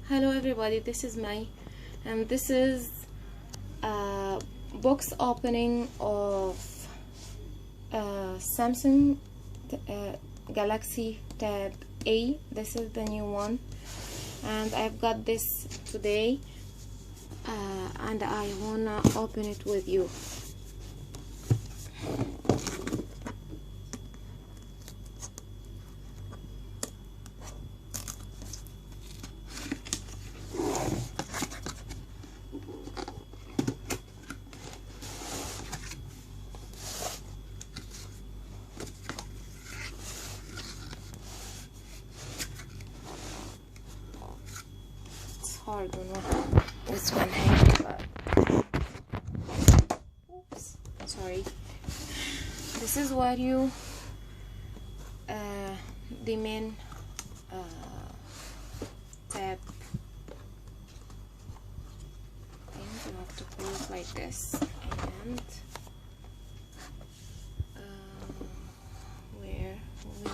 Hello everybody, this is May, and this is a box opening of Samsung Galaxy Tab A. This is the new one, and I've got this today, and I wanna open it with you. Hard with one hand, but oops, sorry. This is what you the main tab thing. You have to pull it like this, and where we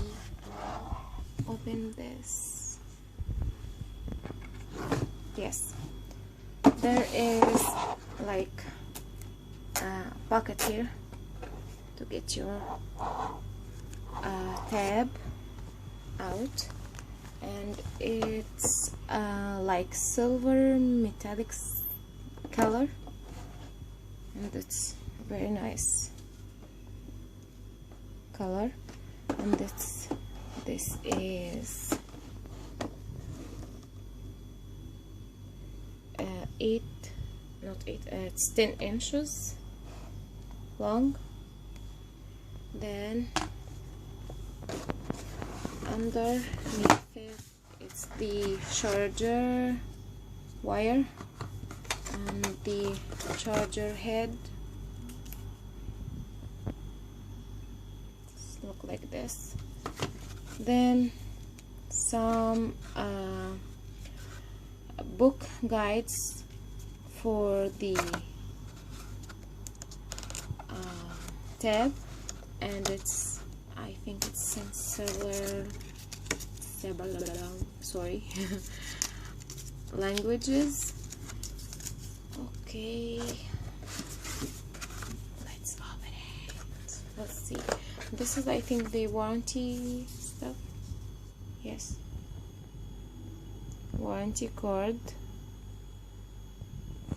open this. Yes, there is like a pocket here to get your tab out, and it's like silver metallic color, and it's very nice color. And this is it's 10 inches long. Then underneath it, it's the charger wire and the charger head. Look like this. Then some book guides for the tab, and it's, I think it's in several sorry languages. Okay, let's open it. Let's see. This is, I think, the warranty stuff. Yes, warranty card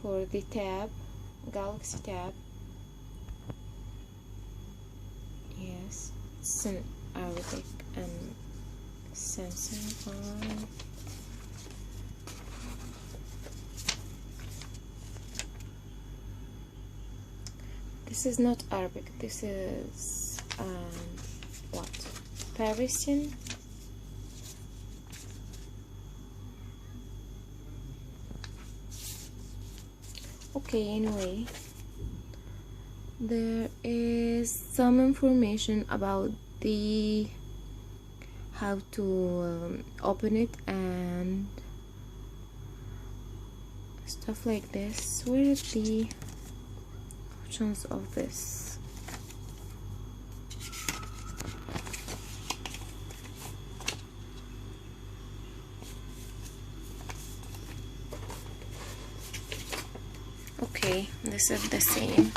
for the tab, Galaxy Tab. Yes, it's in Arabic and Samsung font. This is not Arabic. This is what? Parisian. Okay, anyway, there is some information about the how to open it and stuff like this. Where is the options of this? Okay, this is the same.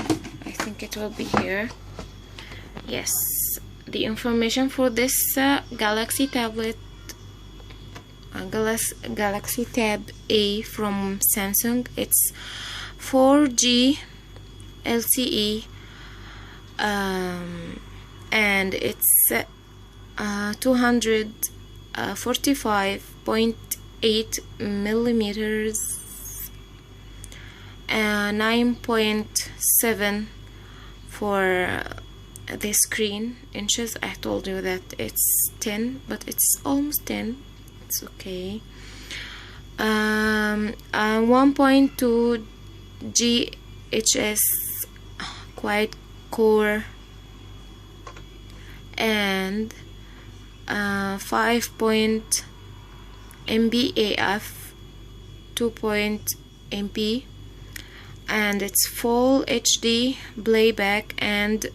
I think it will be here. Yes, the information for this Galaxy tablet, Galaxy Tab A from Samsung. It's 4G LTE, and it's 245.8 millimeters. 9.7 for the screen inches. I told you that it's 10, but it's almost 10. It's okay. 1.2 GHz quad core, and 5 MB/AF 2 MB, and it's full HD playback and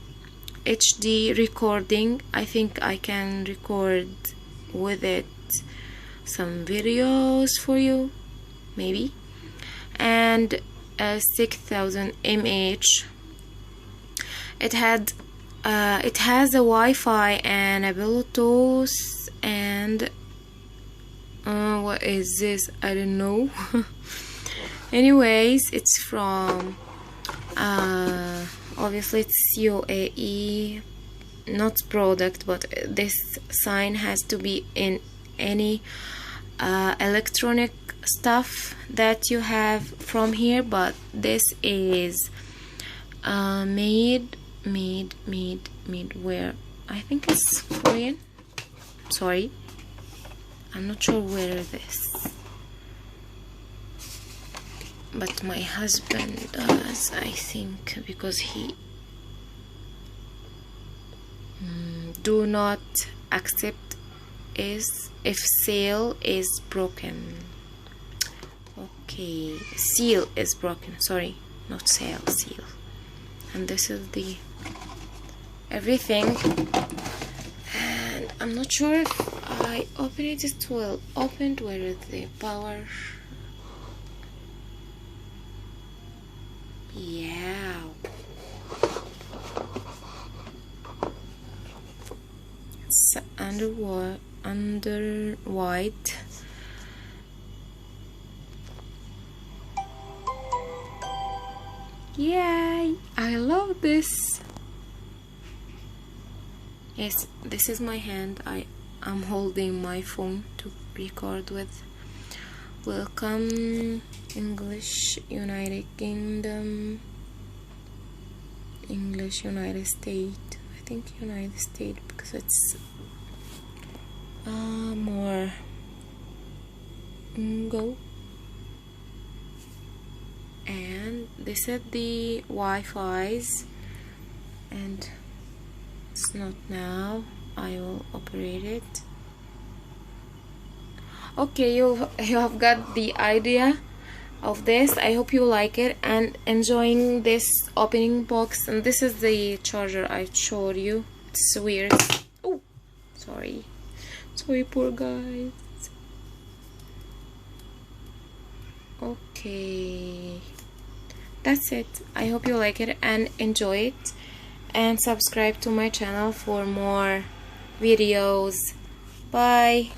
HD recording. I think I can record with it some videos for you. maybe, and 6000 mAh. It has a Wi-Fi and a Bluetooth, and what is this? I don't know. Anyways, it's from obviously it's UAE, not product, but this sign has to be in any electronic stuff that you have from here, but this is made where, I think it's Korean. Sorry, I'm not sure where this, but my husband does, I think, because he do not accept is if seal is broken. Okay, seal is broken, sorry, not seal, seal. And this is the everything, and I'm not sure if I open it, it will open. Where is the power? Yeah, it's under white. Yay, I love this. Yes, this is my hand. I'm holding my phone to record with. Welcome, English United Kingdom, English United States. I think United States because it's more go. And this is the Wi-Fi's, and it's not now. I will operate it. Okay, you have got the idea of this. I hope you like it and enjoying this opening box. And this is the charger I showed you. It's weird. Oh, sorry, poor guys. Okay, that's it. I hope you like it and enjoy it, and subscribe to my channel for more videos. Bye.